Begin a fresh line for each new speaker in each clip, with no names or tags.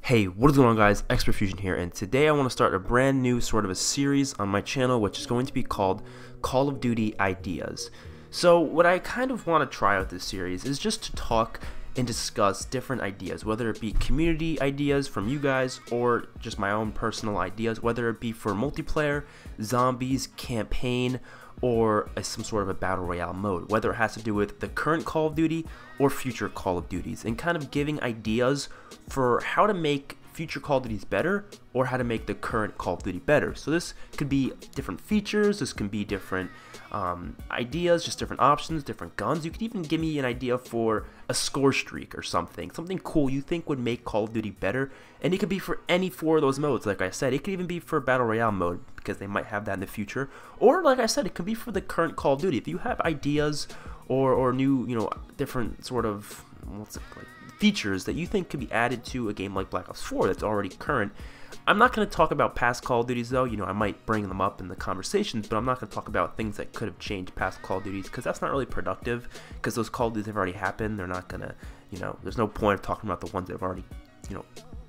Hey, what is going on guys, XpertFusion here, and today I want to start a brand new sort of a series on my channel which is going to be called Call of Duty Ideas. So what I kind of want to try out this series is just to talk and discuss different ideas, whether it be community ideas from you guys or just my own personal ideas, whether it be for multiplayer, zombies, campaign, or some sort of a battle royale mode, whether it has to do with the current Call of Duty or future Call of Duties, and kind of giving ideas for how to make future Call of Duties better or how to make the current Call of Duty better. So this could be different features, this can be different ideas, just different options, different guns. You could even give me an idea for a score streak or something cool you think would make Call of Duty better, and it could be for any four of those modes. Like I said, it could even be for Battle Royale mode because they might have that in the future, or like I said, it could be for the current Call of Duty. If you have ideas or new, different sort of features that you think could be added to a game like Black Ops 4 that's already current. I'm not going to talk about past Call of Duties though, I might bring them up in the conversations, but I'm not going to talk about things that could have changed past Call of Duties because that's not really productive, because those Call of Duties have already happened. They're not going to, there's no point of talking about the ones that have already,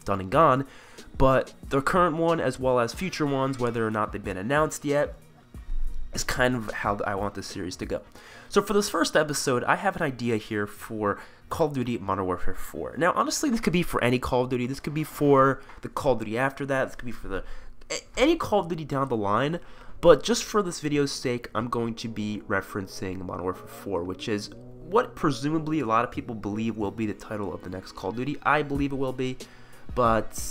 done and gone. But the current one as well as future ones, whether or not they've been announced yet, is kind of how I want this series to go. So for this first episode, I have an idea here for Call of Duty Modern Warfare 4. Now, honestly, this could be for any Call of Duty. This could be for the Call of Duty after that. This could be for any Call of Duty down the line. But just for this video's sake, I'm going to be referencing Modern Warfare 4, which is what presumably a lot of people believe will be the title of the next Call of Duty. I believe it will be, but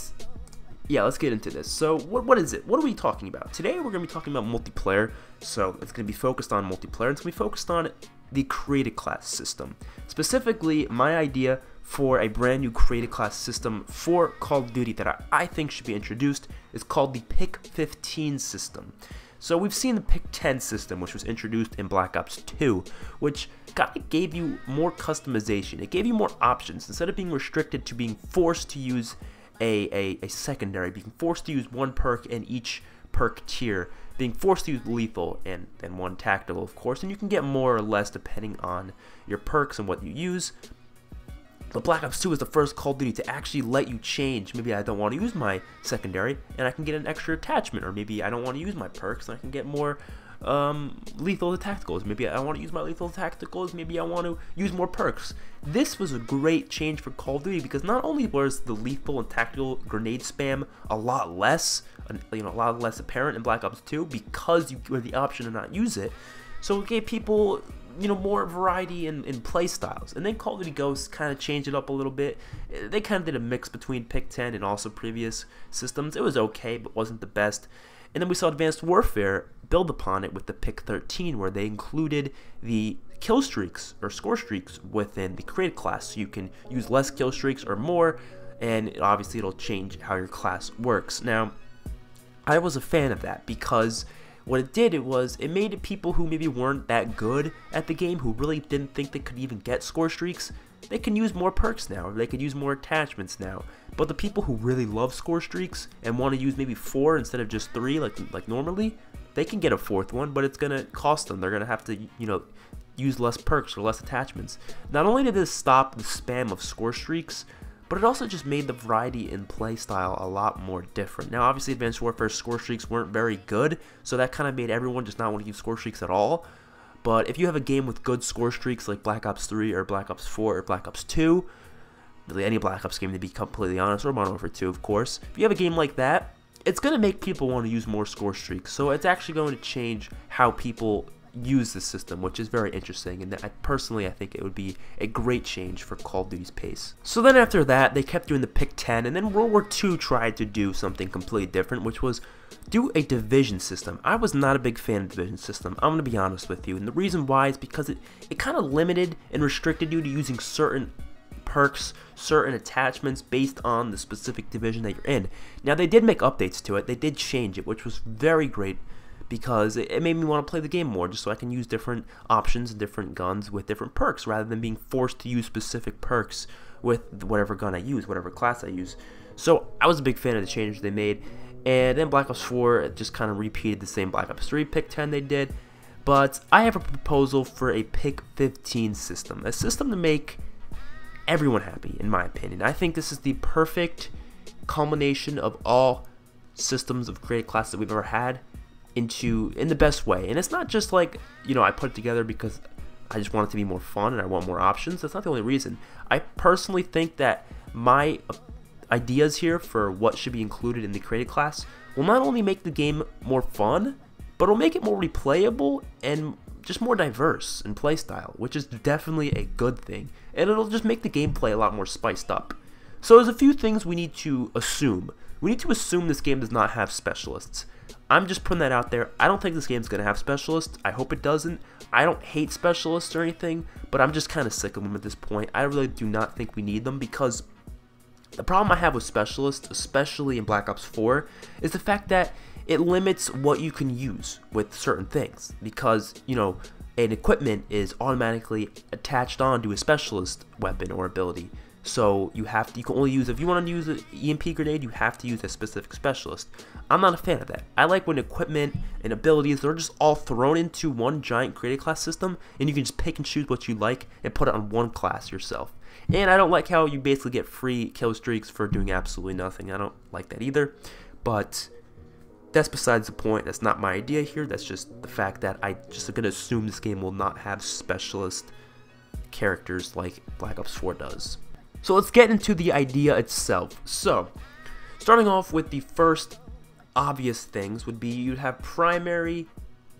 yeah, let's get into this. So what is it? What are we talking about? Today we're going to be talking about multiplayer, so it's going to be focused on multiplayer. It's going to be focused on the created class system. Specifically, my idea for a brand new created class system for Call of Duty that I think should be introduced is called the Pick 15 system. So we've seen the Pick 10 system, which was introduced in Black Ops 2, which kind of gave you more customization. It gave you more options. Instead of being restricted to being forced to use a secondary, being forced to use one perk in each perk tier, being forced to use lethal and one tactical, of course, and you can get more or less depending on your perks and what you use. But Black Ops 2 is the first Call of Duty to actually let you change. Maybe I don't want to use my secondary and I can get an extra attachment, or maybe I don't want to use my perks and I can get more lethal tacticals. Maybe I want to use my lethal tacticals, maybe I want to use more perks. This was a great change for Call of Duty because not only was the lethal and tactical grenade spam a lot less apparent in Black Ops 2 because you had the option to not use it, so it gave people more variety in play styles. And then Call of Duty Ghosts kind of changed it up a little bit. They kind of did a mix between Pick 10 and also previous systems. It was okay, but wasn't the best. And then we saw Advanced Warfare build upon it with the Pick 13, where they included the kill streaks or score streaks within the created class, so you can use less kill streaks or more, and obviously it'll change how your class works. Now, I was a fan of that because what it did, it made it people who maybe weren't that good at the game, who really didn't think they could even get score streaks, they can use more perks now, or they could use more attachments now. But the people who really love score streaks and want to use maybe 4 instead of just 3 like normally, they can get a 4th one, but it's gonna cost them. They're gonna have to use less perks or less attachments. Not only did this stop the spam of score streaks, but it also just made the variety in play style a lot more different. Now, obviously, Advanced Warfare score streaks weren't very good, so that kind of made everyone just not want to use score streaks at all. But if you have a game with good score streaks like Black Ops 3 or Black Ops 4 or Black Ops 2, really any Black Ops game to be completely honest, or Modern Warfare 2 of course, if you have a game like that, it's going to make people want to use more score streaks. So it's actually going to change how people use the system, which is very interesting, and personally I think it would be a great change for Call of Duty's pace. So then after that, they kept doing the Pick 10, and then World War II tried to do something completely different, which was do a division system. I was not a big fan of the division system, I'm going to be honest with you, and the reason why is because it kind of limited and restricted you to using certain perks, certain attachments based on the specific division that you're in. Now, they did make updates to it, they did change it, which was very great, because it made me want to play the game more, just so I can use different options and different guns with different perks, rather than being forced to use specific perks with whatever gun I use, whatever class I use. So I was a big fan of the changes they made, and then Black Ops 4 just kind of repeated the same Black Ops 3 Pick 10 they did, but I have a proposal for a Pick 15 system, a system to make everyone happy, in my opinion. I think this is the perfect culmination of all systems of created classes that we've ever had in the best way. And it's not just like, I put it together because I just want it to be more fun and I want more options. That's not the only reason. I personally think that my ideas here for what should be included in the created class will not only make the game more fun, but it'll make it more replayable and just more diverse in playstyle, which is definitely a good thing. And it'll just make the gameplay a lot more spiced up. So there's a few things we need to assume. We need to assume this game does not have specialists. I'm just putting that out there. I don't think this game's going to have specialists. I hope it doesn't. I don't hate specialists or anything, but I'm just kind of sick of them at this point. I really do not think we need them, because the problem I have with specialists, especially in Black Ops 4, is the fact that it limits what you can use with certain things, because, an equipment is automatically attached onto a specialist weapon or ability. So you can only use, if you want to use an EMP grenade, you have to use a specific specialist. I'm not a fan of that. I like when equipment and abilities are just all thrown into one giant created class system, and you can just pick and choose what you like and put it on one class yourself. And I don't like how you basically get free kill streaks for doing absolutely nothing. I don't like that either. But that's besides the point. That's not my idea here. That's just the fact that I just going to assume this game will not have specialist characters like Black Ops 4 does. So let's get into the idea itself. So, starting off with the first obvious things would be you'd have primary,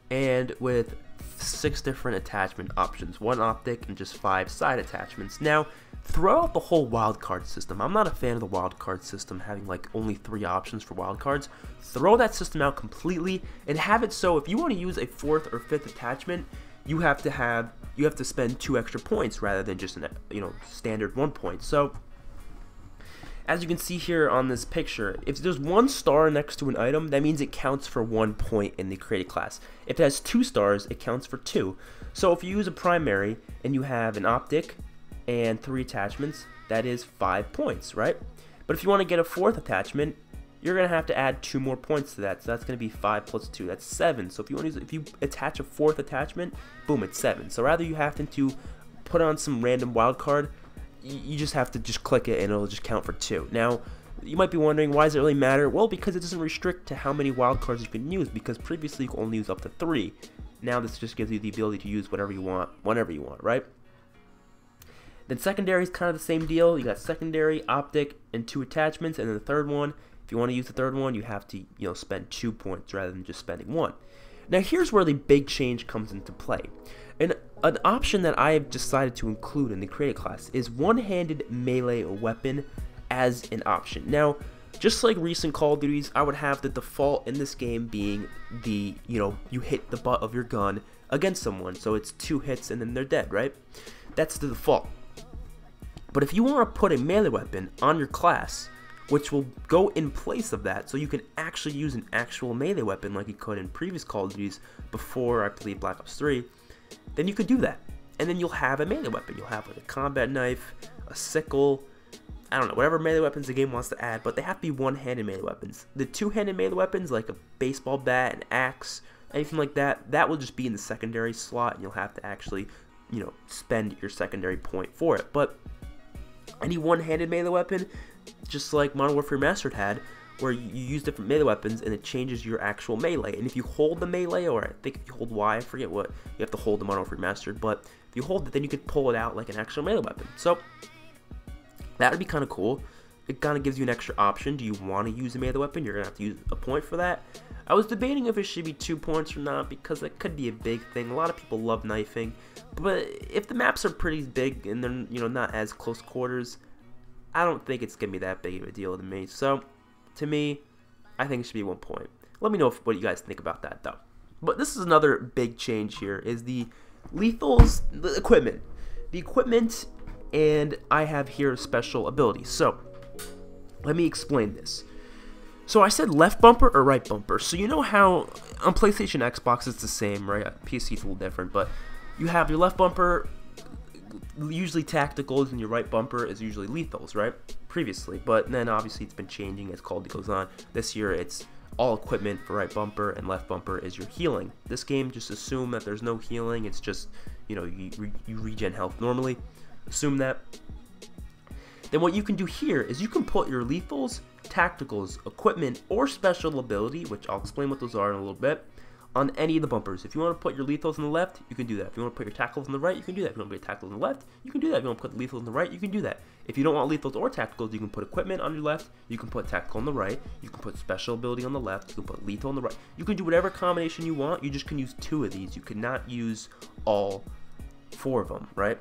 and with 6 different attachment options, 1 optic and just 5 side attachments. Now, throw out the whole wildcard system. I'm not a fan of the wildcard system, having like only 3 options for wildcards. Throw that system out completely and have it so if you want to use a 4th or 5th attachment, you have to spend 2 extra points rather than just an standard 1 point. So as you can see here on this picture, if there's 1 star next to an item, that means it counts for 1 point in the created class. If it has 2 stars, it counts for 2. So if you use a primary and you have an optic and 3 attachments, that is 5 points, right? But if you want to get a 4th attachment, you're going to have to add 2 more points to that. So that's going to be 5 plus 2. That's 7. So if you attach a 4th attachment, boom, it's 7. So rather you have to put on some random wildcard, you just have to just click it and it'll just count for 2. Now, you might be wondering, why does it really matter? Well, because it doesn't restrict to how many wildcards you can use, because previously you could only use up to 3. Now this just gives you the ability to use whatever you want, whenever you want, right? Then secondary is kind of the same deal. You got secondary, optic, and 2 attachments, and then the third one, if you want to use the third one, you have to spend 2 points rather than just spending 1. Now here's where the big change comes into play. And an option that I have decided to include in the created class is one-handed melee weapon as an option. Now, just like recent Call of Duties, I would have the default in this game being the, you hit the butt of your gun against someone, so it's 2 hits and then they're dead, right? That's the default. But if you want to put a melee weapon on your class, which will go in place of that, so you can actually use an actual melee weapon like you could in previous Call of Duties before, I believe, Black Ops 3, then you could do that. And then you'll have a melee weapon. You'll have like a combat knife, a sickle, I don't know, whatever melee weapons the game wants to add, but they have to be one-handed melee weapons. The 2-handed melee weapons, like a baseball bat, an axe, anything like that, that will just be in the secondary slot, and you'll have to actually, spend your secondary point for it. But any one-handed melee weapon, just like Modern Warfare Remastered had, where you use different melee weapons and it changes your actual melee. And if you hold the melee, or I think if you hold Y, I forget what, you have to hold the Modern Warfare Remastered, but if you hold it, then you could pull it out like an actual melee weapon. So that would be kind of cool. It kind of gives you an extra option. Do you want to use a melee weapon? You're going to have to use a point for that. I was debating if it should be 2 points or not, because it could be a big thing. A lot of people love knifing, but if the maps are pretty big and they're not as close quarters, I don't think it's going to be that big of a deal to me. So, to me, I think it should be 1 point. Let me know what you guys think about that, though. But this is another big change here, is the lethals, the equipment. The equipment, and I have here special abilities. So, let me explain this. So I said left bumper or right bumper. So you know how on PlayStation, Xbox it's the same, right? PC is a little different, but you have your left bumper, usually tacticals, and your right bumper is usually lethals, right? Previously, but then obviously it's been changing as Call of Duty goes on. This year it's all equipment for right bumper, and left bumper is your healing. This game, just assume that there's no healing. It's just, you regen health normally. Assume that. Then what you can do here is you can put your lethals tacticals, equipment, or special ability, which I'll explain what those are in a little bit, on any of the bumpers. If you want to put your lethals on the left, you can do that. If you want to put your tackles on the right, you can do that. If you want to put your tackles on the left, you can do that. If you want to put lethals on the right, you can do that. If you don't want lethals or tacticals, you can put equipment on your left, you can put tactical on the right, you can put special ability on the left, you can put lethal on the right. You can do whatever combination you want. You just can use 2 of these. You cannot use all 4 of them, right?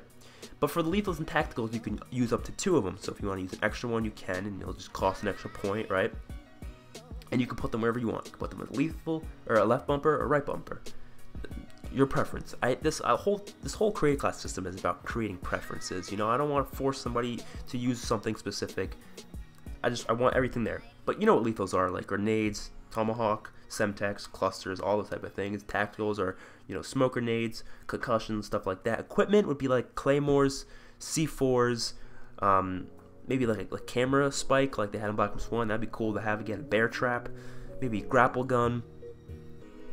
But for the lethals and tacticals, you can use up to 2 of them. So if you want to use an extra one, you can, and it'll just cost an extra point, right? And you can put them wherever you want. You can put them as lethal, or a left bumper, or right bumper. Your preference. This whole create class system is about creating preferences. You know, I don't want to force somebody to use something specific. I want everything there. But you know what lethals are, like grenades, tomahawk, semtex, clusters, all those type of things. Tacticals are, you know, smoke grenades, concussions, stuff like that. Equipment would be like claymores, C4s, maybe like a camera spike like they had in Black Ops 1. That'd be cool to have. Again, a bear trap, maybe grapple gun.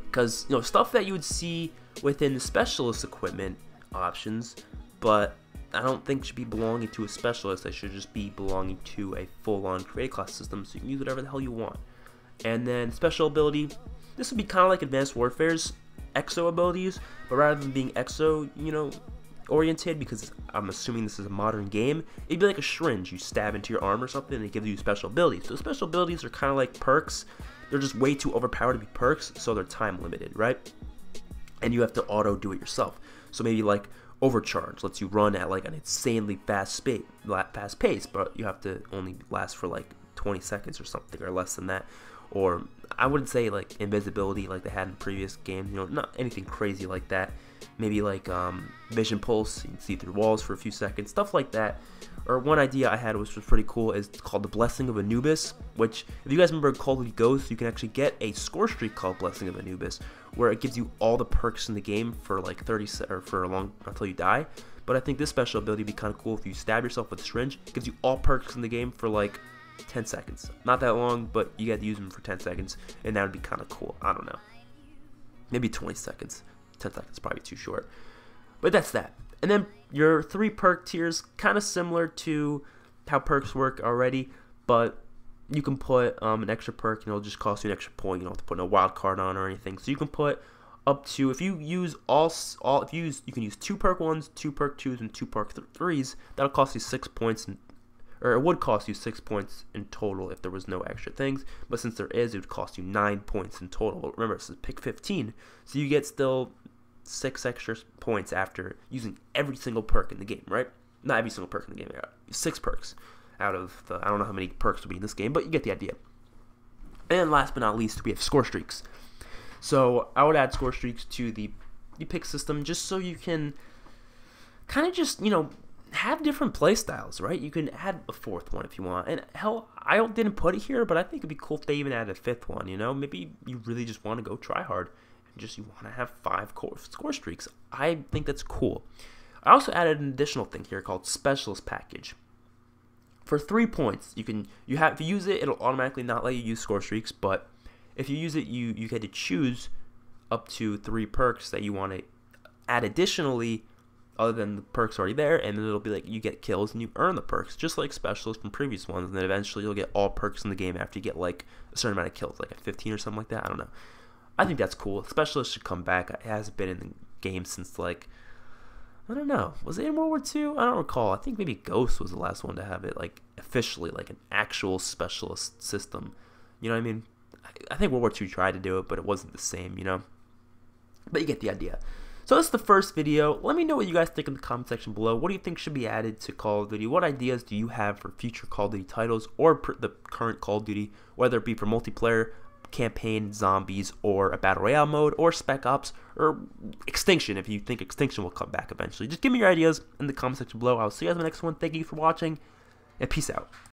Because, you know, stuff that you would see within the specialist equipment options, but I don't think should be belonging to a specialist. They should just be belonging to a full-on create class system, so you can use whatever the hell you want. And then special ability, this would be kind of like Advanced Warfare's exo abilities, but rather than being exo, you know, oriented, because I'm assuming this is a modern game, it'd be like a syringe. You stab into your arm or something, and it gives you special abilities. So special abilities are kind of like perks. They're just way too overpowered to be perks, so they're time limited, right? And you have to auto do it yourself. So maybe like overcharge lets you run at like an insanely fast pace, but you have to only last for like 20 seconds or something, or less than that. Or I wouldn't say like invisibility like they had in previous games, you know, not anything crazy like that. Maybe like vision pulse, you can see through walls for a few seconds, stuff like that. Or one idea I had, which was pretty cool, is called the Blessing of Anubis, which, if you guys remember Call of Duty Ghosts, you can actually get a score streak called Blessing of Anubis, where it gives you all the perks in the game for like 30 or for a long, until you die. But I think this special ability would be kind of cool if you stab yourself with a syringe. It gives you all perks in the game for like 10 seconds. Not that long, but you got to use them for 10 seconds, and that would be kind of cool. I don't know. Maybe 20 seconds. 10 seconds is probably too short. But that's that. And then your 3 perk tiers, kind of similar to how perks work already, but you can put an extra perk, and it'll just cost you an extra point. You don't have to put no wild card on or anything. So you can put up to, if you use you can use 2 perk 1s, 2 perk 2s, and 2 perk 3s. That'll cost you 6 points, or it would cost you 6 points in total if there was no extra things. But since there is, it would cost you 9 points in total. But remember, this is pick 15, so you get still 6 extra points after using every single perk in the game, right? Not every single perk in the game. 6 perks out of the, I don't know how many perks will be in this game, but you get the idea. And last but not least, we have score streaks. So I would add score streaks to the pick system, just so you can kind of just, you know, have different play styles, right? You can add a 4th one if you want. And hell, I didn't put it here, but I think it'd be cool if they even added a 5th one, you know? Maybe you really just want to go try hard. Just you want to have 5 score streaks. I think that's cool. I also added an additional thing here called Specialist Package. For 3 points, if you use it, it'll automatically not let you use score streaks. But if you use it, you get to choose up to 3 perks that you want to add additionally, other than the perks already there, and then it'll be like you get kills and you earn the perks, just like Specialist from previous ones. And then eventually you'll get all perks in the game after you get like a certain amount of kills, like at 15 or something like that. I don't know. I think that's cool. Specialist should come back. It hasn't been in the game since, like, I don't know. Was it in World War II? I don't recall. I think maybe Ghost was the last one to have it, like, officially, like an actual specialist system. You know what I mean? I think World War II tried to do it, but it wasn't the same, you know? But you get the idea. So this is the first video. Let me know what you guys think in the comment section below. What do you think should be added to Call of Duty? What ideas do you have for future Call of Duty titles, or the current Call of Duty, whether it be for multiplayer, campaign, zombies, or a battle royale mode, or Spec Ops, or Extinction, if you think Extinction will come back eventually. Just give me your ideas in the comment section below. I'll see you guys in the next one. Thank you for watching, and peace out.